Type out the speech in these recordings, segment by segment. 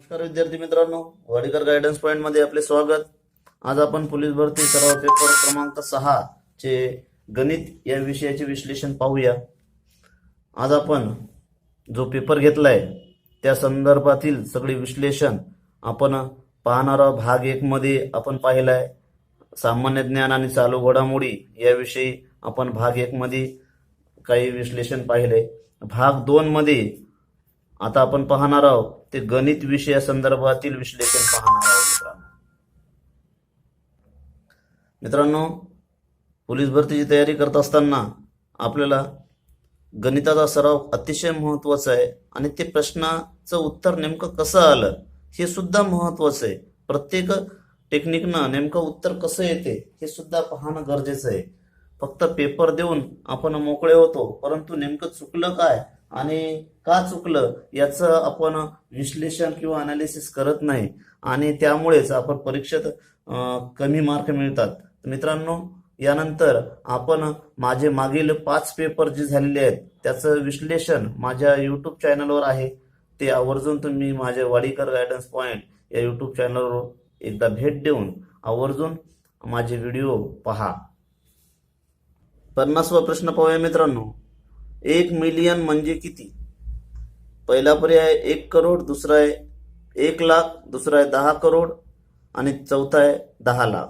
नमस्कार विद्यार्थी मित्रांनो, वाडीकर गायडन्स पॉइंट मध्ये आपले स्वागत। आज आपण पोलीस भरती सराव पेपर क्रमांक 6 चे गणित या विषयाचे विश्लेषण पाहूया। आज आपण जो पेपर घेतलाय त्या संदर्भातील सगळे विश्लेषण आपण पाहणार आहोत। भाग 1 मध्ये आपण पाहिलाय सामान्य ज्ञान आणि चालू घडामोडी याविषयी आपण भाग 1 मध्ये काही विश्लेषण पाहिले। भाग 2 मध्ये आता आपण पाहणार आहोत ते गणित विषयासंदर्भातील विश्लेषण पाहणार आहोत। मित्रांनो, पोलीस भरतीची तयारी करत असताना आपल्याला गणिताचा सराव अतिशय महत्त्वाचा आहे आणि ते प्रश्नाचं उत्तर नेमकं कसं आलं हे सुद्धा महत्त्वाचं आहे। प्रत्येक टेक्निकनं नेमकं उत्तर कसं येते हे सुद्धा पाहणं गरजेचं आहे। फक्त पेपर देऊन आपण मोकळे होतो, परंतु नेमकं चुकलं काय आणि का चुकलं याचं आपण विश्लेषण किंवा अनालिसिस करत नाही आणि त्यामुळेच आपण परीक्षेत कमी मार्क मिळतात। मित्रांनो, यानंतर आपण माझे मागील 5 पेपर जे झालेले आहेत त्याचं विश्लेषण माझ्या यूट्यूब चॅनलवर आहे। ते आवर्जून तुम्ही माझ्या वाडीकर गायडन्स पॉइंट या यूट्यूब चॅनलवर एकदा भेट देऊन आवर्जून माझे व्हिडिओ पहा। 50वा प्रश्न पाहूया मित्रांनो। 1 मिलियन म्हणजे किती? पहिला पर्याय 1 करोड, दुसरा आहे 1 लाख, दुसरा आहे 10 करोड आणि चौथा आहे 10 लाख।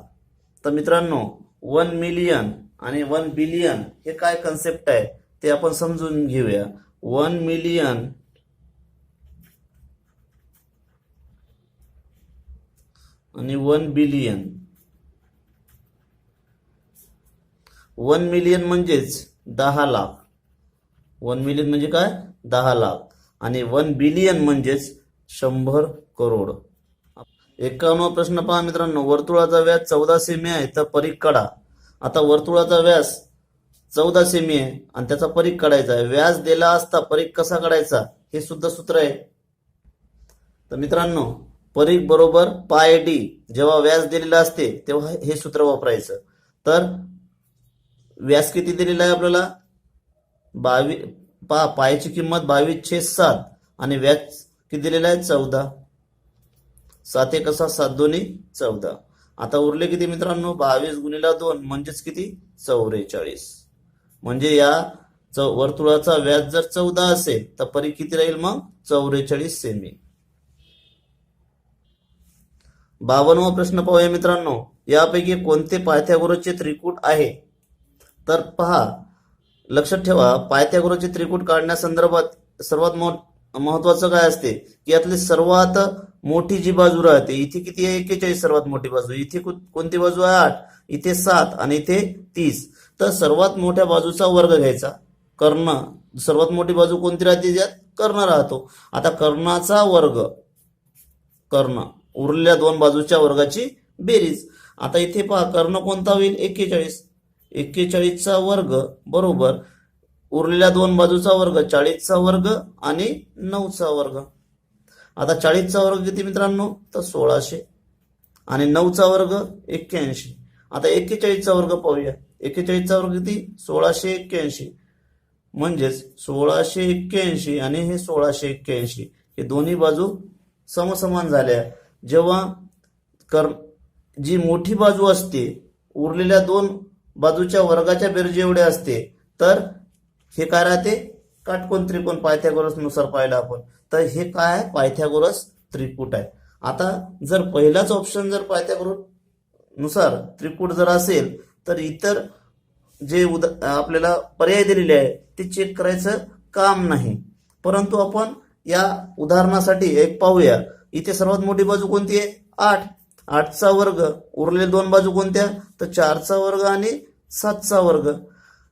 तर मित्रांनो, 1 मिलियन आणि 1 बिलियन हे काय कन्सेप्ट आहे ते आपण समजून घेऊया। 1 मिलियन आणि 1 बिलियन। 1 मिलियन म्हणजेच 10 लाख। 1 मिलियन म्हणजे काय? 10 लाख आणि 1 बिलियन म्हणजेच 100 करोड। 51वा प्रश्न पहा मित्रांनो। वर्तुळाचा व्यास 14 सेमी आहे तर परीघ काढा। आता वर्तुळाचा व्यास 14 सेमी आहे आणि त्याचा परीघ काढायचा आहे। व्यास दिला असता परीघ कसा काढायचा हे सुद्धा सूत्र आहे। तर मित्रांनो, परीघ बरोबर पाय डी। जेव्हा व्यास दिलेला असते तेव्हा हे सूत्र वापरायचं। तर व्यास किती दिलेला आहे आपल्याला? 22। पायची किंमत 22/7 आणि व्यास किती दिलेला आहे? 14। 7 1 7 2 14। आता उरले किती मित्रांनो? 22 × 2 म्हणजेच किती? 44। म्हणजे या वर्तुळाचा व्यास जर 14 असेल तर परीघ किती राहील मग? 44 सेमी। 52वा प्रश्न पाहूया मित्रांनो। यापैकी कोणते पायथागोरसचे त्रिकूट आहे? तर पहा, लक्षात ठेवा, पायथागोरसचे त्रिकूट काढण्यासंदर्भात सर्वात महत्वाचं काय असते की यातली सर्वात मोठी जी बाजू राहते, इथे किती आहे? 41 सर्वात मोठी बाजू। इथे कोणती बाजू आहे? 8, इथे 7 आणि इथे 30। तर सर्वात मोठ्या बाजूचा वर्ग घ्यायचा। कर्ण, सर्वात मोठी बाजू कोणती राहते? ज्यात कर्ण राहतो। आता कर्णाचा वर्ग, कर्ण, उरलेल्या 2 बाजूच्या वर्गाची बेरीज। आता इथे पहा, कर्ण कोणता होईल? 41। 41चा वर्ग बरोबर उरलेल्या 2 बाजूचा वर्ग, 40चा वर्ग आणि 9चा वर्ग। आता 40चा वर्ग किती मित्रांनो? तर 1600 आणि 9चा वर्ग 81। आता 41चा वर्ग पाहूया। 41चा वर्ग किती? 1681। म्हणजेच 1681 आणि हे 1681 हे दोन्ही बाजू समसमान झाल्या। जेव्हा जी मोठी बाजू असते उरलेल्या 2 बाजूच्या वर्गाच्या बेरजे एवढे असते, तर हे काय राहते? काटकोन त्रिकोण पायथागोरस नुसार पाहिलं आपण। तर हे काय आहे? पायथागोरस त्रिकूट आहे। आता जर पहिलाच ऑप्शन जर पायथागोरस नुसार त्रिकूट जर असेल तर इतर जे आपल्याला पर्याय दिलेले आहे ते चेक करायचं काम नाही। परंतु आपण या उदाहरणासाठी एक पाहूया। इथे सर्वात मोठी बाजू कोणती आहे? 8। 8चा वर्ग, उरलेले 2 बाजू कोणत्या? तर 4चा वर्ग आणि 7चा वर्ग।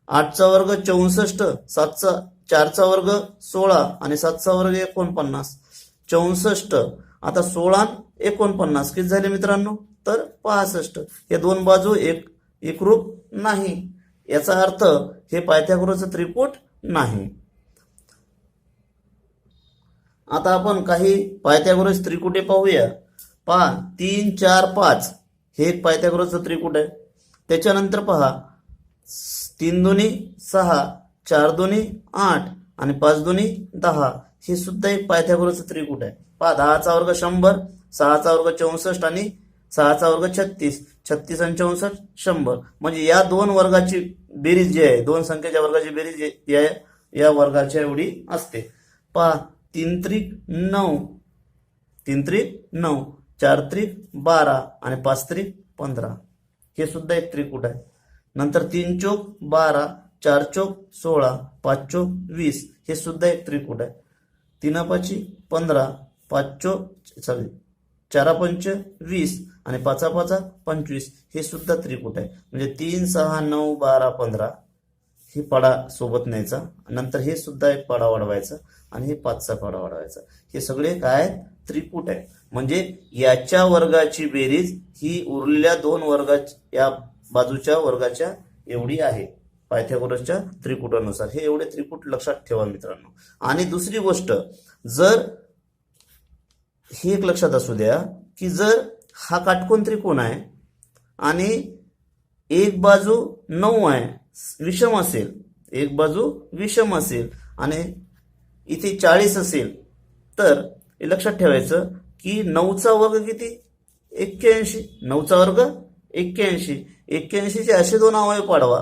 8चा वर्ग 64, 4चा वर्ग 16 आणि 7चा वर्ग 49। 64, आता 16 49 किती झाले मित्रांनो? तर 65। हे 2 बाजू एकरूप नाही, याचा अर्थ हे पायथागोरसचे त्रिकूट नाही। आता आपण काही पायथागोरस त्रिकुटे पाहूया। पहा, 3 4 5 हे एक पायथागोरसचं त्रिकूट आहे। त्याच्यानंतर पहा, 3 2 6, 4 2 8 आणि 5 दुनी 10. हे सुद्धा एक पायथागोरसचं त्रिकूट आहे. पहा 10चा वर्ग 100, 6चा वर्ग 64 आणि 6चा वर्ग 36, 36 आणि 64 100. म्हणजे या दोन वर्गाची बेरीज जी आहे, दोन संख्येच्या वर्गाची बेरीज या वर्गाच्या एवढी असते. पहा 3 त्रिक 9, 3 त्रिक 9, 4 त्रिक 12 आणि 5 त्रिक 15. हे सुद्धा एक त्रिकूट आहे. नंतर 3 चोक 12, 4 चोक 16, 5 चोक 20. हे सुद्धा एक त्रिकूट आहे. 3 पाची 15, 5 चोक 4 पंच 20 आणि 5 पाचा 25. हे सुद्धा त्रिकूट आहे. म्हणजे 3, 6, 9, 12, 15 हे पाडा सोबत न्यायचा. नंतर हे सुद्धा एक पाडा वाढवायचा आणि हे 5चा पाडा वाढवायचा. हे सगळे काय त्रिकूट आहे. म्हणजे याच्या वर्गाची बेरीज ही उरलेल्या दोन वर्गाच्या या बाजूच्या वर्गाच्या एवढी आहे पायथागोरसच्या त्रिकुटानुसार. हे एवढे त्रिकूट लक्षात ठेवा मित्रांनो. आणि दुसरी गोष्ट, जर हे एक लक्षात असू द्या की जर हा काटकोन त्रिकोण आहे आणि एक बाजू 9 आहे, विषम असेल, एक बाजू विषम असेल आणि इथे 40 असेल, तर हे लक्षात ठेवायचं की 9चा वर्ग किती? 81. 9चा वर्ग 81. 81 चे असे दोन अवयव पाडवा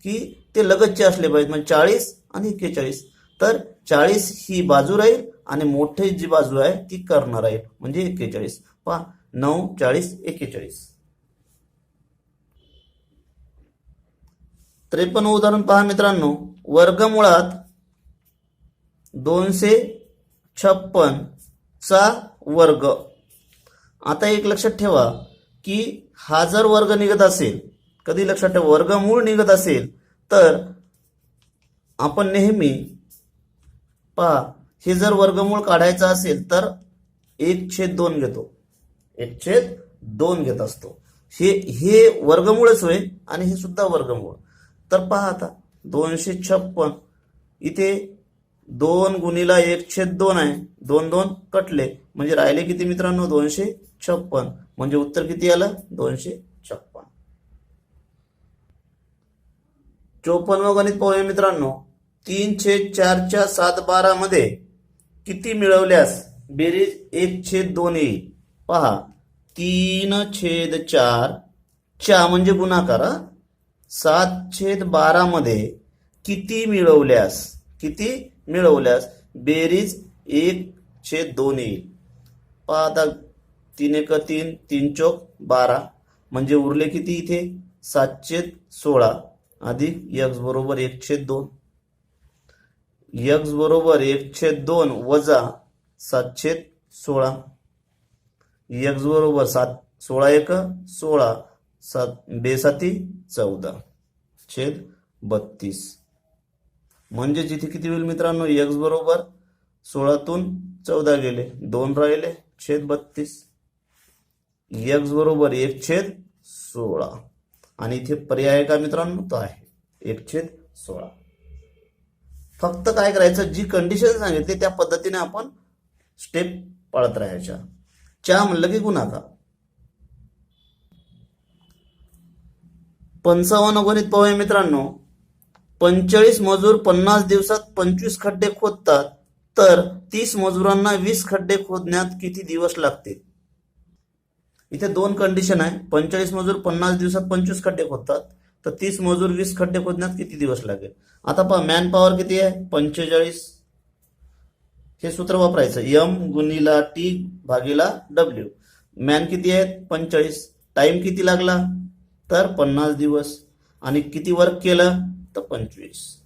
की ते लगतचे असले पाहिजेत. म्हणजे 40 आणि 41. तर 40 ही बाजू राहील आणि मोठी जी बाजू आहे ती कर्ण राहील, म्हणजे 41. पहा 9, 40, 41. 53 उदाहरण पहा मित्रांनो. वर्गमुळात 256 चा वर्ग. आता एक लक्षात ठेवा की हा जर वर्ग निघत असेल, कधी लक्षात ठेवा, वर्गमूळ निघत असेल तर आपण नेहमी पहा हे जर वर्गमूळ काढायचं असेल तर 1/2 घेतो, 1/2 घेत असतो. हे वर्गमूळच होय आणि हे सुद्धा वर्गमूळ. तर पहा आता 256 इथे 2 गुणिला 1/2 आहे, 2 2 कटले म्हणजे राहिले किती मित्रांनो? 256. म्हणजे उत्तर किती आलं? 256. 54 गणित पाहूया मित्रांनो. 3/4 च्या 7/12 मध्ये किती मिळवल्यास बेरीज 1/2 येईल? पहा 3/4 च्या म्हणजे गुणाकार, 7/12 मध्ये किती मिळवल्यास बेरीज 1/2 येईल? पहा आता 3 1 3, 3 चौक 12 म्हणजे उरले किती इथे? 7/16 अधिक x बरोबर 1/2. x बरोबर 1/2 वजा 7/16. x बरोबर 16 1 16, 2 7 14 छेद 32. म्हणजे जिथे किती होईल मित्रांनो? x बरोबर 16तून 14 गेले, 2 राहिले, छेद 32. x बरोबर 1/16 आणि इथे पर्याय आहे का मित्रांनो? तो आहे 1/16. फक्त काय करायचं, जी कंडिशन सांगितली त्या पद्धतीने आपण स्टेप पाळत राहायच्या. च्या म्हणलं की गुणाकार. 55 गणित पाहूया मित्रांनो. 45 मजूर 50 दिवसात 25 खड्डे खोदतात, तर 30 मजुरांना 20 खड्डे खोदण्यात किती दिवस लागतील? इथे दोन कंडिशन आहे. 45 मजूर 50 दिवसात 25 खड्डे खोदतात, तर 30 मजूर 20 खड्डे खोदण्यात किती दिवस लागेल? आता पहा मॅन पॉवर किती आहे? 45. हे सूत्र वापरायचं, m गुणिला t भागीला w. मॅन किती आहेत? 45. टाइम किती लागला? तर 50 दिवस. आणि किती वर्क केलं? तर 25.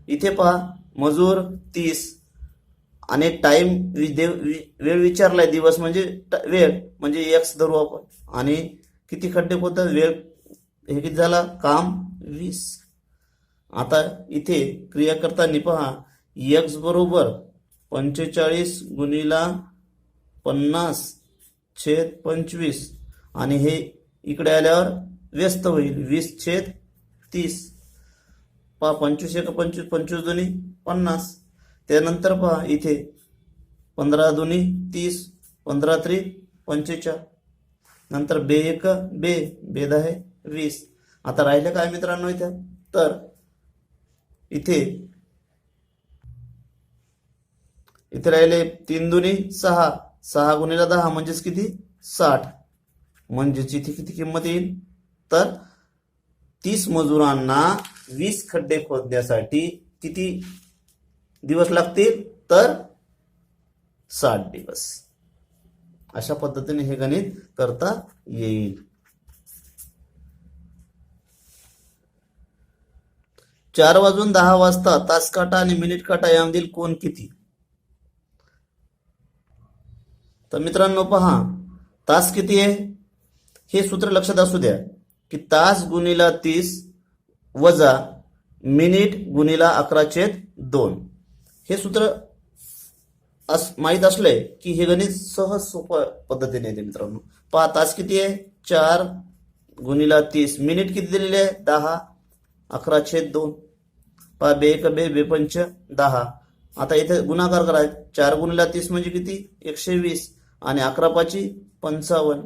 इथे पहा मजूर 30 आणि टाइम वेळ विचारलाय, दिवस म्हणजे वेळ म्हणजे x धरू आपण. आणि किती खड्डे खोदतात? वेळ हे किती झाला? काम 20. आता इथे क्रिया करताना पहा x बरोबर 45 गुणिला 50 छेद 25 आणि हे इकडे आल्यावर व्यस्त होईल 20/30. पहा 25 1 25, 25 दोन्ही 50. त्यानंतर पहा इथे 15 दोन्ही 30, 15 त्रिक 45. नंतर 2 1 2, 2 10 20. आता राहिले काय मित्रांनो इथे? तर इथे इथे राहिले 3 दुनी 6, 6 गुणिले 10 म्हणजेच किती 60. म्हणजेच इथे किती किंमत येईल तर 30 मजुरांना 20 खड्डे खोदण्यासाठी किती दिवस लागतील तर 60 दिवस. अशा पद्धतीने हे गणित करता येईल. 4 वाजून 10 वाजता तास काटा आणि मिनिट काटा यामधील कोण किती. तर मित्रांनो पहा, तास किती आहे हे सूत्र लक्षात असू द्या की तास गुणिला 30 वजा मिनिट गुणिला 11/2. हे सूत्र माहित असले की हे गणित सहज सोप्या पद्धतीने येते. मित्रांनो पहा, तास किती आहे 4 गुणिला 30, मिनिट किती दिलेले आहे 10, 11/2. पहा, 2 1 2 2 5 10. आता इथे गुणाकार करायचा. 4 गुणिला 30 म्हणजे किती 120 आणि 11 5 55.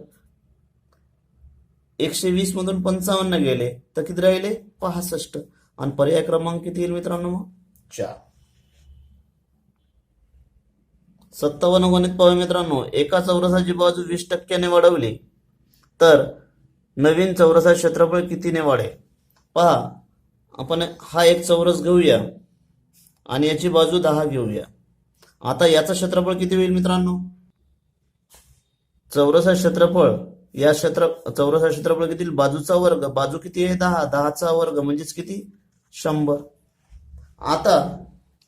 120 मधून 55 गेले तर किती राहिले 65. आणि पर्याय क्रमांक किती येईल मित्रांनो मग 4. 57 गणित पाहूया मित्रांनो. एका चौरसाची बाजू 20% वाढवली तर नवीन चौरसाचे क्षेत्रफळ कितीने वाढेल. पहा, आपण हा एक चौरस घेऊया आणि याची बाजू 10 घेऊया. आता याचं क्षेत्रफळ किती होईल मित्रांनो. चौरसाचे क्षेत्रफळ चौरसाचे क्षेत्रफळ किती बाजूचा वर्ग, बाजू किती आहे 10, 10चा वर्ग म्हणजेच किती 100. आता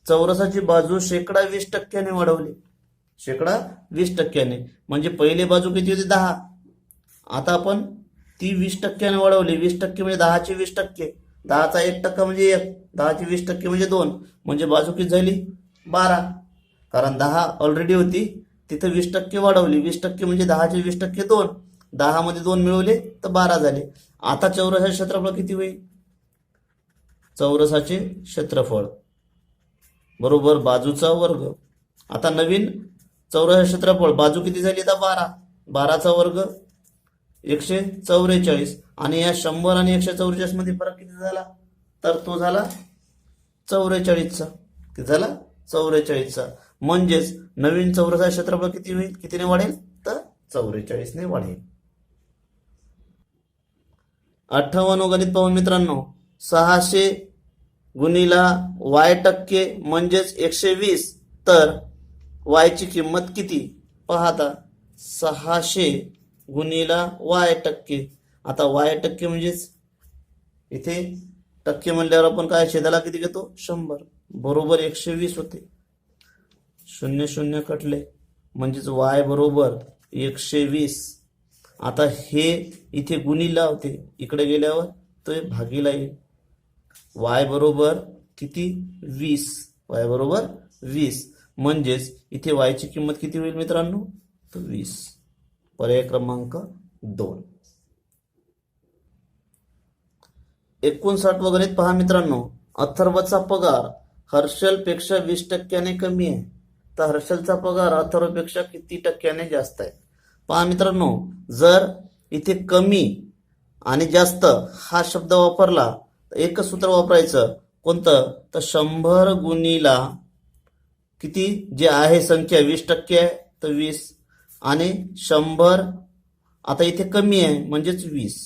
चौरसाची बाजू 20% वाढवली, 20% म्हणजे पहिली बाजू किती होती 10. आता आपण ती 20% वाढवली. 20% म्हणजे 10चे 20%, 10चा 1% म्हणजे 1, 10चे 20% म्हणजे 2, म्हणजे बाजू किती झाली 12. कारण 10 ऑलरेडी होती, तिथे 20% वाढवली. 20% म्हणजे 10चे 20% 2, 10 मध्ये 2 मिळवले तर 12 झाले. आता चौरसाचे क्षेत्रफळ किती होईल. चौरसाचे क्षेत्रफळ बरोबर बाजूचा वर्ग. आता नवीन चौरसाचे क्षेत्रफळ बाजू किती झाली तर 12, 12चा वर्ग 144. आणि या 100 आणि 144 मध्ये फरक किती झाला तर तो झाला 44चा. किती झाला 44चा. म्हणजेच नवीन चौरसाचे क्षेत्रफळ किती होईल, कितीने वाढेल तर 44ने वाढेल. 58 गणित पाहून मित्रांनो. 600 गुणिला y% म्हणजेच 120 तर y ची किंमत किती. पहा आता 600 गुणिला y%. आता y% म्हणजेच इथे टक्के म्हणल्यावर आपण काय छेदाला किती घेतो 100 बरोबर 120 होते. 0 0 कटले म्हणजेच y बरोबर 120. आता हे इथे गुणिला होते, इकडे गेल्यावर तो भागीला येईल. y बरोबर किती 20, y बरोबर 20 म्हणजेच इथे y ची किंमत किती होईल मित्रांनो तर 20. पर्याय क्रमांक 2. 59 गणित पहा मित्रांनो. अथर्वचा पगार हर्षल पेक्षा 20% कमी आहे तर हर्षलचा पगार अथर्वपेक्षा किती टक्क्याने जास्त आहे. पहा मित्रांनो, जर इथे कमी आणि जास्त हा शब्द वापरला तर एकच सूत्र वापरायचं. कोणतं तर 100 गुणिला किती जे आहे संख्या 20% आहे तर 20 आणि 100 आता इथे कमी आहे म्हणजेच 20.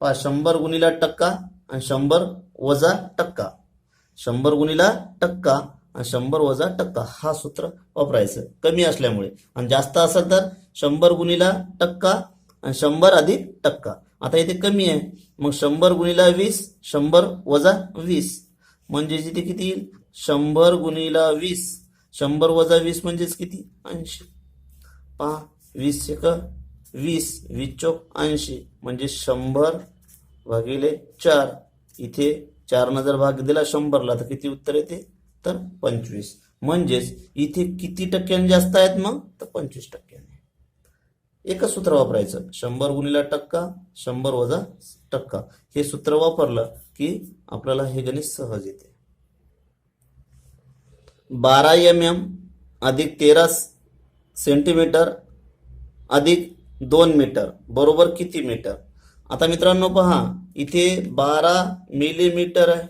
पहा 100 गुणिला टक्का आणि 100 वजा टक्का, 100 गुणिला टक्का आणि 100 वजा टक्का हा सूत्र वापरायचं कमी असल्यामुळे. आणि जास्त असेल तर 100 गुणिला टक्का आणि 100 अधिक टक्का. आता इथे कमी आहे मग 100 गुणिला 20, 100 वजा 20 म्हणजे इथे किती येईल 100 गुणिला 20, 100 वजा 20 म्हणजेच किती 80. पहा 20 एक 20, 20 चौक 80 म्हणजे 100 भागिले 4. इथे 4 न जर भाग दिला 100ला तर किती उत्तर येते तर 25. म्हणजेच इथे किती टक्क्याने जास्त आहेत मग तर 25%. एकच सूत्र वापरायचं 100 गुणिला टक्का 100 वजा टक्का. हे सूत्र वापरलं की आपल्याला हे गणित सहज येते. 12 mm अधिक 13 सेंटीमीटर अधिक 2 मीटर बरोबर किती मीटर. आता मित्रांनो पहा इथे 12 मिलीमीटर आहे,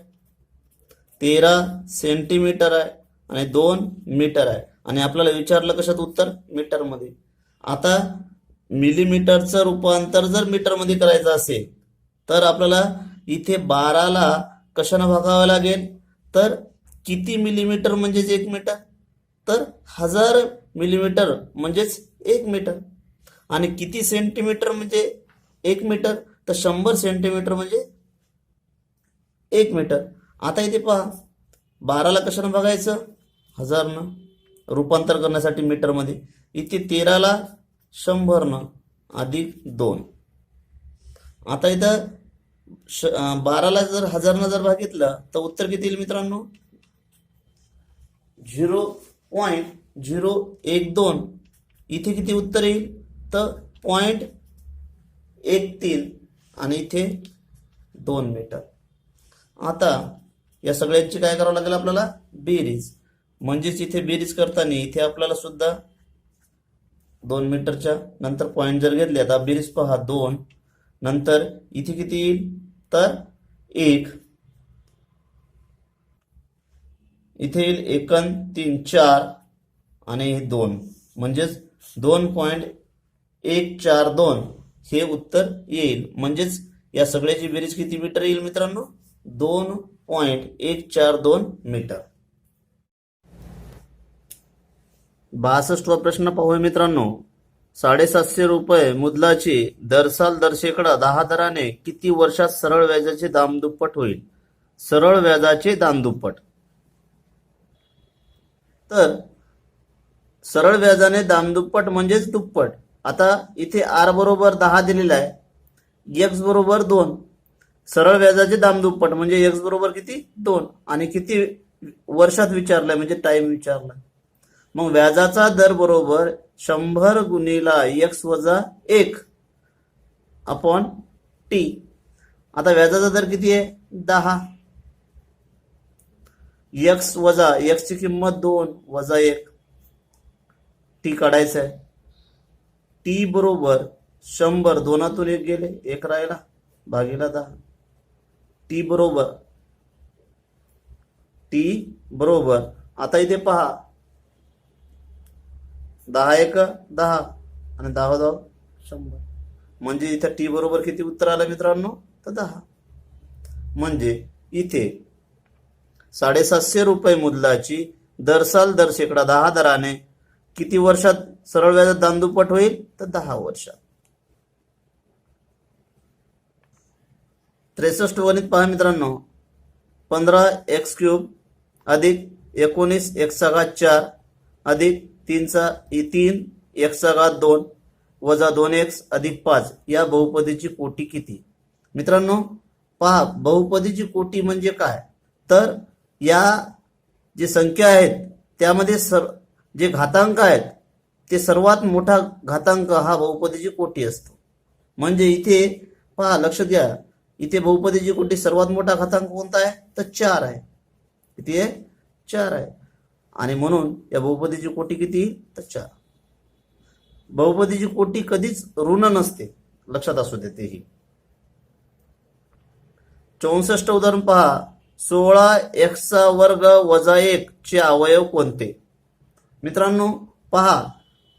13 सेंटीमीटर आहे आणि 2 मीटर आहे आणि आपल्याला विचारलं कशात उत्तर मीटरमध्ये. आता मिलीमीटरचं रूपांतर जर मीटरमध्ये करायचं असेल तर आपल्याला इथे 12ला कशानं भागावं लागेल, तर किती मिलीमीटर म्हणजेच 1 मीटर, तर 1000 मिलीमीटर म्हणजेच 1 मीटर, आणि किती सेंटीमीटर म्हणजे 1 मीटर, तर 100 सेंटीमीटर म्हणजे 1 मीटर. आता इथे पहा 12ला कशानं भागायचं, 1000नं रूपांतर करण्यासाठी मीटरमध्ये. इथे 13ला 100नं अधिक 2. आता इथं 12ला जर 1000नं जर भागितलं तर उत्तर किती येईल मित्रांनो, 0.012. इथे किती उत्तर येईल, तर 0.13 आणि इथे 2 मीटर. आता या सगळ्यांची काय करावं लागेल आपल्याला, बेरीज. म्हणजेच इथे बेरीज करताना इथे आपल्याला सुद्धा 2 मीटरच्या नंतर पॉईंट जर घेतले, आता बेरीज पहा 2, नंतर इथे किती येईल, तर 1, इथे येईल 1 आणि 3 4 आणि 2, म्हणजेच 2.142 हे उत्तर येईल. म्हणजेच या सगळ्याची बेरीज किती मीटर येईल मित्रांनो, 2.142 मीटर. 62वा प्रश्न पाहूया मित्रांनो. 750 रुपये मुद्दलाची दर साल दर शेकडा 10 दराने किती वर्षात सरळ व्याजाचे दामदुप्पट होईल. सरळ व्याजाचे दामदुप्पट, तर सरळ व्याजाने दामदुप्पट म्हणजेच दुप्पट. आता इथे आर बरोबर 10 दिलेला आहे, एक्स बरोबर 2. सरळ व्याजाचे दामदुप्पट म्हणजे एक्स बरोबर किती, 2, आणि किती वर्षात विचारलंय म्हणजे टाइम विचारलाय. मग व्याजाचा दर बरोबर 100 गुणिला एक्स वजा 1 अपॉन टी. आता व्याजाचा दर किती आहे, 10. एक्स वजा एक्सची किंमत 2 वजा 1, टी काढायचं आहे. टी बरोबर 100, 2तून 1 गेले, 1 राहिला, भागीला 10. टी बरोबर आता इथे पहा 10 1 10 आणि 10 10 100, म्हणजे इथे टी बरोबर किती उत्तर आलं मित्रांनो, तर 10. म्हणजे इथे 750 रुपये मुद्दलाची दर साल दर शेकडा 10 दराने किती वर्षात सरळ व्याजात दामदुप्पट होईल, तर 10 वर्षात. 63 वनीत पहा मित्रांनो. 15x³ अधिक 19x4 अधिक 3x2 वजा 2x अधिक 5 या बहुपदीची कोटी किती. मित्रांनो पहा, बहुपदीची कोटी म्हणजे काय, तर या जे संख्या आहेत त्यामध्ये जे घातांक आहेत ते सर्वात मोठा घातांक हा बहुपदीची कोटी असतो. म्हणजे इथे पहा, लक्ष द्या, इथे बहुपदीची कोटी सर्वात मोठा घातांक कोणता आहे, तर 4 आहे. किती आहे, 4 आहे, आणि म्हणून या बहुपदीची कोटी किती, तर 4. बहुपदीची कोटी कधीच ऋण नसते, लक्षात असू दे तेही. 64 उदाहरण पहा. 16x² वजा 1 चे अवयव कोणते. मित्रांनो पहा,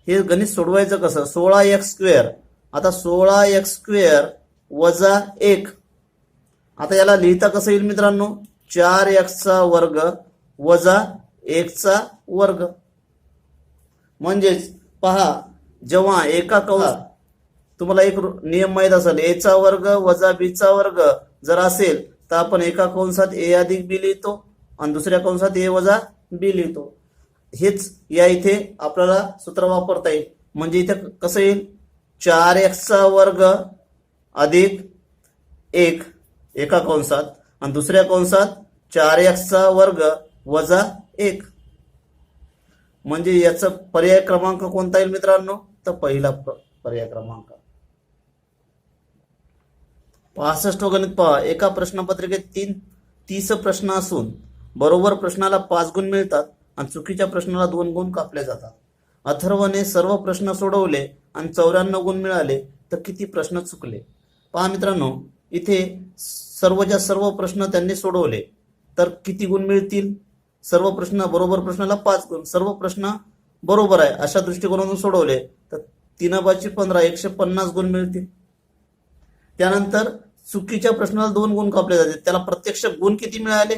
हे गणित सोडवायचं कसं. 16x², आता 16x² वजा 1, आता याला लिहिता कसं येईल मित्रांनो, 4x² वजा 1². म्हणजेच पहा, जेव्हा एका कंसात तुम्हाला एक नियम माहित असेल, a² वजा b² जर असेल तर आपण एका कंसात a अधिक b लिहितो आणि दुसऱ्या कंसात a वजा b लिहितो. हेच या इथे आपल्याला सूत्र वापरता येईल. म्हणजे इथे कसं येईल, 4x² अधिक 1 एका कंसात आणि दुसऱ्या कंसात 4x² वजा 1. म्हणजे याचा पर्याय क्रमांक कोणता येईल मित्रांनो, तर पहिला पर्याय क्रमांक. 65 गणित पहा. एका प्रश्नपत्रिकेत 30 प्रश्न असून बरोबर प्रश्नाला 5 गुण मिळतात आणि चुकीच्या प्रश्नाला 2 गुण कापले जातात. अथर्वने सर्व प्रश्न सोडवले आणि 94 गुण मिळाले, तर किती प्रश्न चुकले. पहा मित्रांनो, इथे सर्वच्या सर्व प्रश्न त्यांनी सोडवले तर किती गुण मिळतील, सर्व प्रश्न बरोबर प्रश्नाला 5 गुण, सर्व प्रश्न बरोबर आहे अशा दृष्टिकोनातून सोडवले तर 3×5 = 15 150 गुण मिळतील. त्यानंतर चुकीच्या प्रश्नाला 2 गुण कापले जाते, त्याला प्रत्यक्ष गुण किती मिळाले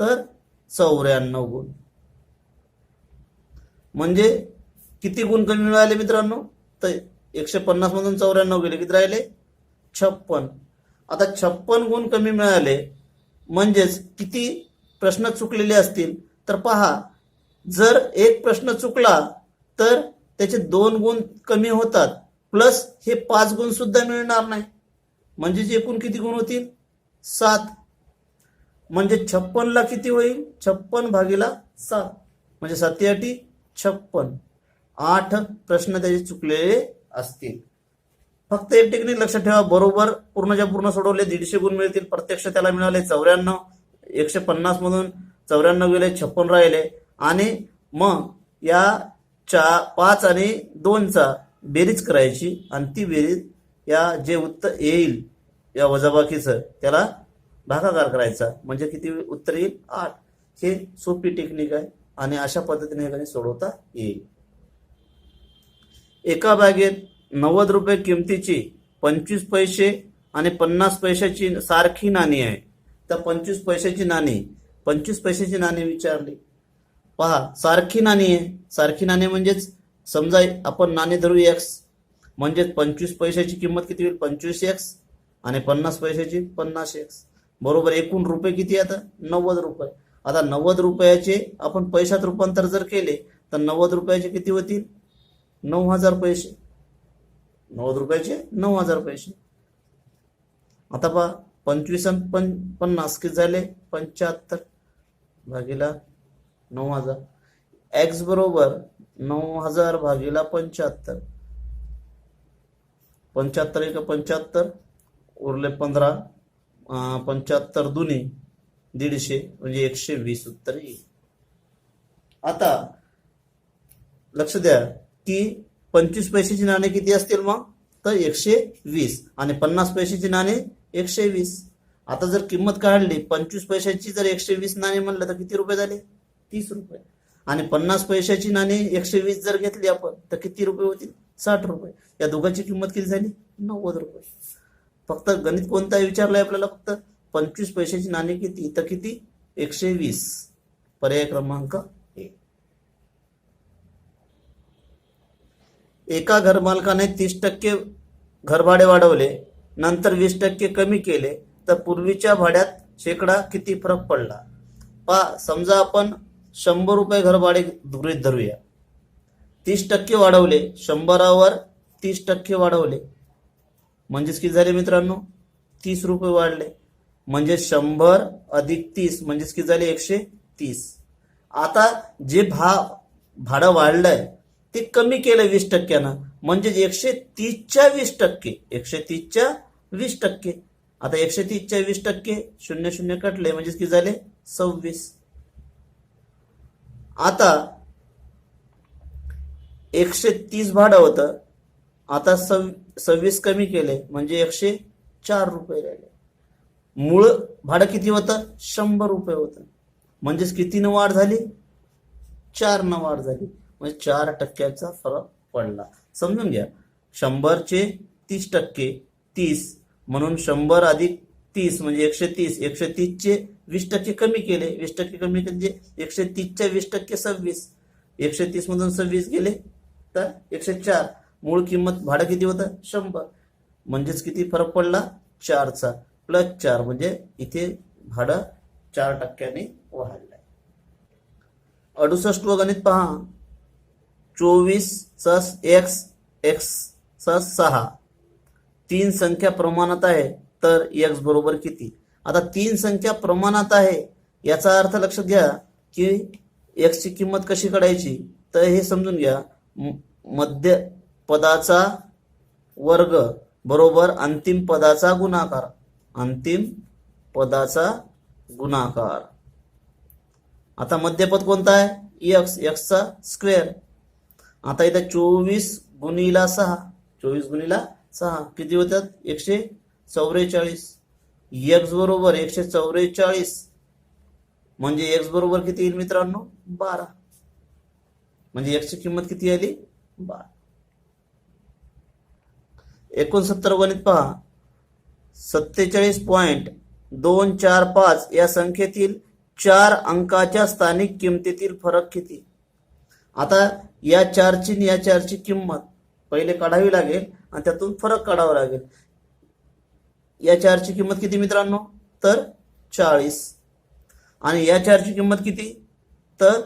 तर 94 गुण. म्हणजे किती गुण कमी मिळाले मित्रांनो तर 150 मधून 94 गेले, किती राहिले 56. आता 56 गुण कमी मिळाले म्हणजेच किती प्रश्न चुकलेले असतील तर पहा, जर एक प्रश्न चुकला तर त्याचे 2 गुण कमी होतात प्लस हे 5 गुण सुद्धा मिळणार नाही, म्हणजे एकूण किती गुण होतील 7. म्हणजे 56 ला किती होईल 56/7 म्हणजे 7×8 56. 8 प्रश्न त्याचे चुकलेले असतील. फक्त एक टेक्निक लक्षात ठेवा, बरोबर पूर्णच्या पूर्ण सोडवले 150 गुण मिळतील, प्रत्यक्ष त्याला मिळाले 94. 150 मधून 94 गेले, 56 राहिले आणि मग या 5 आणि 2चा बेरीज करायची आणि ती बेरीज या जे उत्तर येईल या वजाबाकीचं त्याला भागाकार करायचा म्हणजे किती उत्तर येईल 8. हे सोपी टेक्निक आहे आणि अशा पद्धतीने हे गणित सोडवता येईल. एका बॅगेत 90 रुपये किमतीची 25 पैसे आणि 50 पैशाची सारखी नाणी आहे. तर 25 पैशाची नाणी विचारली. पहा, सारखी नाणी आहे, सारखी नाणी म्हणजेच समजा आपण नाणे धरू x, म्हणजे 25 पैशाची किंमत किती होईल 25x आणि 50 पैशाची 50x. बरोबर एकूण रुपये किती आता 90 रुपये. आता 90 रुपयाचे आपण पैशात रूपांतर जर केले तर 90 रुपयाचे किती होतील 9000 पैसे. 90 रुपयाचे 9000 पैसे. आता पहा 25 आणि 50 किती झाले 75/9000. x बरोबर 9000/75. 75 × 75 उरले 15. 75 दुनी 150 म्हणजे 120 उत्तर येईल. आता लक्ष द्या की 25 पैशाची नाणे किती असतील मग तर 120 आणि 50 पैशाची नाणे 120. आता जर किंमत काढली 25 पैशाची जर 120 नाणे म्हणलं तर किती रुपये झाले 30 रुपये आणि 50 पैशाची नाणे 120 जर घेतली आपण तर किती रुपये होतील 60 रुपये. या दोघांची किंमत किती झाली 90 रुपये. फक्त गणित कोणता विचारलंय आपल्याला, फक्त 25 पैशाची नाणी किती तर किती 120. पर्याय क्रमांक 1. एका घरमालकाने 30% घरभाडे वाढवले, नंतर 20% कमी केले तर पूर्वीच्या भाड्यात शेकडा किती फरक पडला. पहा, समजा आपण 100 रुपये घरभाडे गृहीत धरूया. 30% वाढवले, 100वर 30% वाढवले म्हणजेच किती झाले मित्रांनो 30 रुपये वाढले. म्हणजे 100 + 30 म्हणजेच किती झाले 130. आता जे भाडं वाढलंय ते कमी केलं 20%. म्हणजे 130च्या 20%. 130च्या 20%. आता 130च्या 20% 00 कटले म्हणजे किती झाले 26. आता 130 भाडं होतं, आता 26 कमी केले म्हणजे 104 रुपये राहिले. मूळ भाडं किती होतं 100 रुपये होतं, म्हणजेच कितीनं वाढ झाली 4नं वाढ झाली. म्हणजे 4%चा फरक पडला. समजून घ्या, 100चे 30% 30 म्हणून 100 + 30 म्हणजे 130. 130चे 20% कमी केले, 20% कमी म्हणजे 130च्या 20% 26. 130 मधून 26 गेले तर 104. मूळ किंमत भाडं किती होतं 100 म्हणजेच किती फरक पडला 4चा +4 म्हणजे इथे भाडं 4%ने वाढलंय. 68 गणित पहा. 24 x 6 तीन संख्या प्रमाणात आहे तर x बरोबर किती. आता 3 संख्या प्रमाणात आहे याचा अर्थ लक्षात घ्या की x ची किंमत कशी काढायची तर हे समजून घ्या. मध्य पदाचा वर्ग बरोबर अंतिम पदाचा गुणाकार. अंतिम पदाचा गुणाकार. आता मध्यपद कोणता आहे x, x चा स्क्वेअर. आता इथे 24 × 6 24 × 6 किती होतात 144. x बरोबर 144 म्हणजे एक्स बरोबर किती येईल मित्रांनो 12. म्हणजे एक्स ची किंमत किती आली 12. 69 गणित पहा. 47.245 या संख्येतील 4 अंकाच्या स्थानिक किमतीतील फरक किती. आता या 4ची आणि या 4ची किंमत पहिले काढावी लागेल आणि त्यातून फरक काढावा लागेल. या 4ची किंमत किती मित्रांनो तर 40 आणि या 4ची किंमत किती तर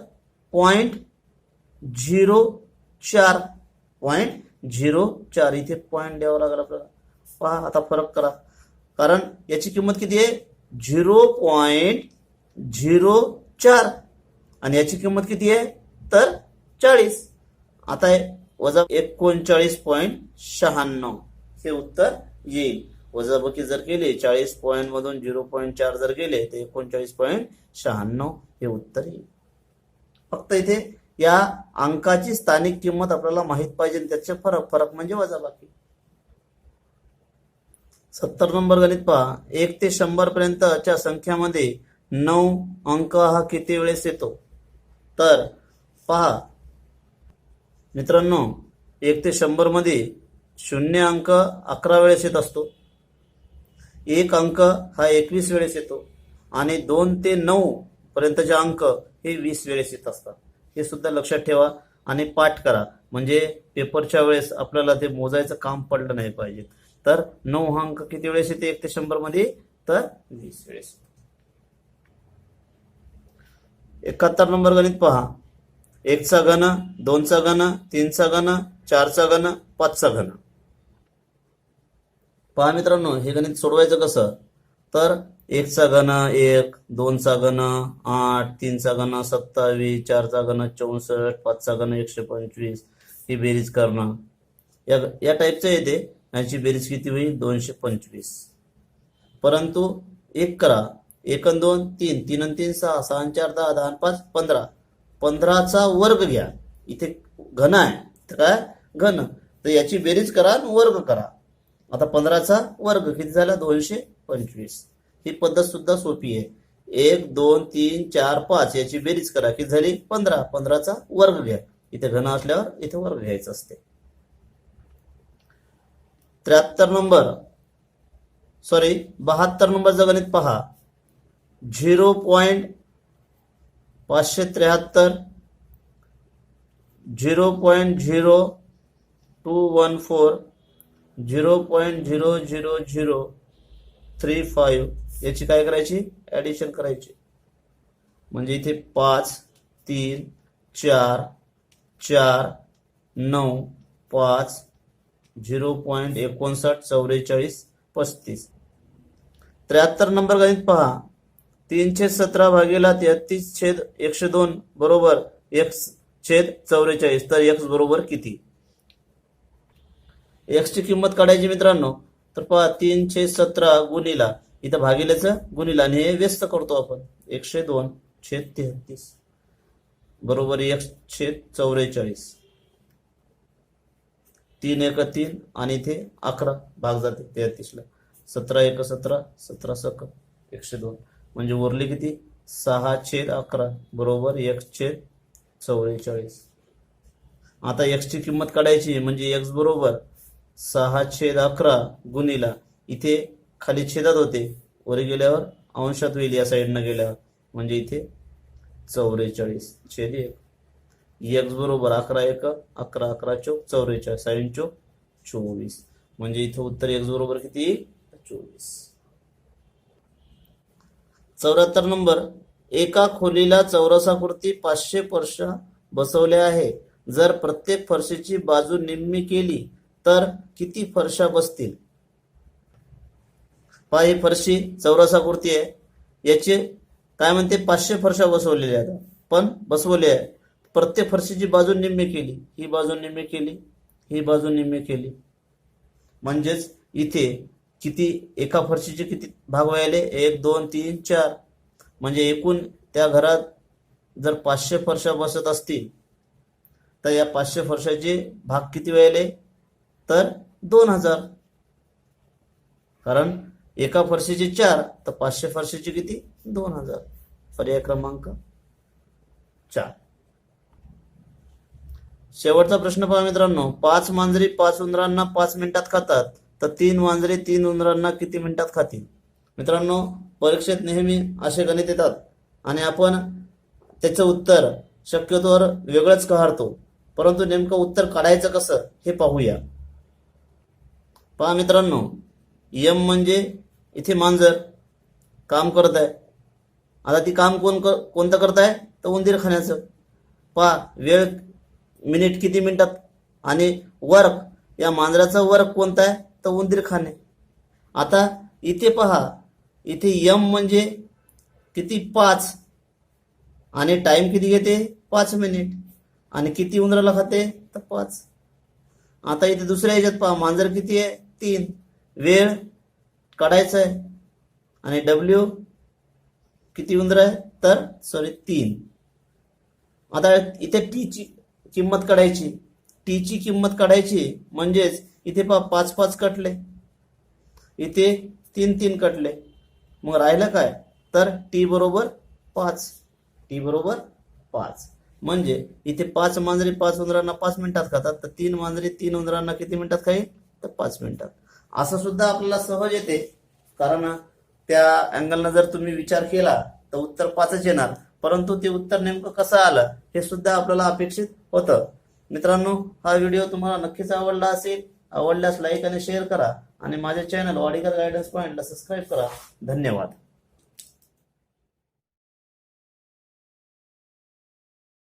0.04 इथे पॉईंट द्यावा लागेल आपल्याला. पहा आता फरक करा, कारण याची किंमत किती आहे 0.04 आणि याची किंमत किती आहे तर 40. आता वजा 39.96 हे उत्तर येईल. वजाबाकी जर केले 40 पॉईंट मधून 0.4 जर गेले तर 39.96 हे उत्तर येईल. फक्त इथे या अंकाची स्थानिक किंमत आपल्याला माहित पाहिजे, त्याचे फरक म्हणजे वजाबाकी. 70 नंबर गणित पहा. 1 ते 100 पर्यंतच्या संख्यामध्ये 9 अंक हा किती वेळेस येतो. तर पहा मित्रांनो 1 ते 100 मध्ये 0 अंक 11 वेळेस येत असतो, 1 अंक हा 21 वेळेस येतो आणि 2 ते 9 पर्यंतचे अंक हे 20 वेळेस येत असतात. हे सुद्धा लक्षात ठेवा आणि पाठ करा, म्हणजे पेपरच्या वेळेस आपल्याला ते मोजायचं काम पडलं नाही पाहिजे. तर 9 हा अंक किती वेळेस येते 1 ते 100 मध्ये तर 20 वेळेस. 71 नंबर गणित पहा. 1 चा घन, 2 चा घन, 3 चा घन, 4 चा घन, 5 चा घन. पहा मित्रांनो हे गणित सोडवायचं कसं तर 1 चा घन 1, 2 चा घन 8, 3 चा घन 27, 4 चा घन 64, 5 चा घन 125 ही बेरीज करणं या टाईपचं येते. याची बेरीज किती होईल 225. परंतु एक करा, 1 आणि 2 3, 3 आणि 3 6, 6 आणि 4 10, 10 आणि 5 15, 15चा वर्ग घ्या. इथे घन आहे तर काय घन, तर याची बेरीज करा आणि वर्ग करा. आता 15चा वर्ग किती झाला 225. ही पद्धत सुद्धा सोपी आहे. 1 2 3 4 5 याची बेरीज करा किती झाली 15, 15चा वर्ग घ्या. इथे घन असल्यावर इथे वर्ग घ्यायचा असते. 72 नंबरचं गणित पहा. 0.573, 0.0214, 0.00035 याची काय करायची ऍडिशन करायची. म्हणजे इथे 5 3 4 4 9 5 0.59 44 35. 73 नंबर गणित पहा. 317 भागीला 33/102 बरोबर x/44. तर x बरोबर किती. x ची किंमत काढायची मित्रांनो. तर पहा 317 गुणिला इथं भागिलेचं गुणिला आणि हे व्यस्त करतो आपण 102/33 बरोबर x/44. 3 1 3 आणि इथे 11 भाग जाते 33 ला. 17 1 17, 17 सक 102 म्हणजे उरले किती 6/11 बरोबर x/44. आता x ची किंमत काढायची म्हणजे x बरोबर 6/11 गुणिला इथे खाली छेदात होते वर गेल्यावर अंशात होईल या साईडनं गेल्यावर म्हणजे इथे 44 छेद 1. x बरोबर 11 1 11 11 चौक 44 साईन चौक 24 म्हणजे इथे उत्तर x बरोबर किती 24. 74 नंबर. एका खोलीला चौरसाकृती 500 फरशा बसवल्या आहे. जर प्रत्येक फरशीची बाजू निम्मी केली तर किती फरशा बसतील. पहा ही फरशी चौरसाकृती आहे, याचे काय म्हणते 500 फरशा बसवलेल्या आहेत, पण बसवले आहे. प्रत्येक फरशीची बाजू निम्मी केली, ही बाजू निम्मी केली, ही बाजू निम्मी केली, म्हणजेच इथे किती एका फरशीचे किती भाग व्हायले 1 2 3 4 म्हणजे एकूण त्या घरात जर 500 फरशा बसत असतील तर या 500 फरशाचे भाग किती व्हायले तर 2000. कारण एका फरशीचे 4 तर 500 फरशीचे किती 2000. पर्याय क्रमांक 4. शेवटचा प्रश्न पहा मित्रांनो, 5 मांजरी 5 उंदरांना 5 मिनिटात खातात, तर 3 मांजरी 3 उंदरांना किती मिनिटात खातील? मित्रांनो, परीक्षेत नेहमी असे गणित येतात आणि आपण त्याचं उत्तर शक्यतोवर वेगळंच काढतो, परंतु नेमकं उत्तर काढायचं कसं हे पाहूया. पहा मित्रांनो, यम म्हणजे इथे मांजर काम करत आहे. आता ती काम कोणतं करत आहे? तर उंदीर खाण्याचं. पहा वेळ मिनिट किती मिनिटात, आणि वर्क या मांजराचा वर्क कोणता आहे? तर उंदीर खाणे. आता इथे पहा, इथे यम म्हणजे किती? 5, आणि टाइम किती घेते? 5 मिनिट, आणि किती उंदराला खाते? तर 5. आता इथे दुसऱ्या ह्याच्यात पहा, मांजर किती आहे? 3. वेळ काढायचा आहे, आणि डब्ल्यू किती उंदर आहे? तर 3. आता इथे टीची किंमत काढायची. टीची किंमत काढायची म्हणजेच इथे पहा 5 कटले, इथे 3 कटले, मग राहिलं काय? तर टी बरोबर 5. टी बरोबर 5 म्हणजे इथे 5 मांजरी 5 उंदरांना 5 मिनिटात खातात, तर 3 मांजरी 3 उंदरांना किती मिनिटात खाईल? तर 5 मिनिटात. असं सुद्धा आपल्याला सहज येते, कारण त्या अँगलनं जर तुम्ही विचार केला तर उत्तर 5च येणार, परंतु ते उत्तर नेमकं कसं आलं हे सुद्धा आपल्याला अपेक्षित होतं. मित्रांनो, हा व्हिडिओ तुम्हाला नक्कीच आवडला असेल. आवडल्यास लाईक आणि शेअर करा, आणि माझ्या चॅनल वाडीकर गायडन्स पॉइंटला सबस्क्राईब करा. धन्यवाद.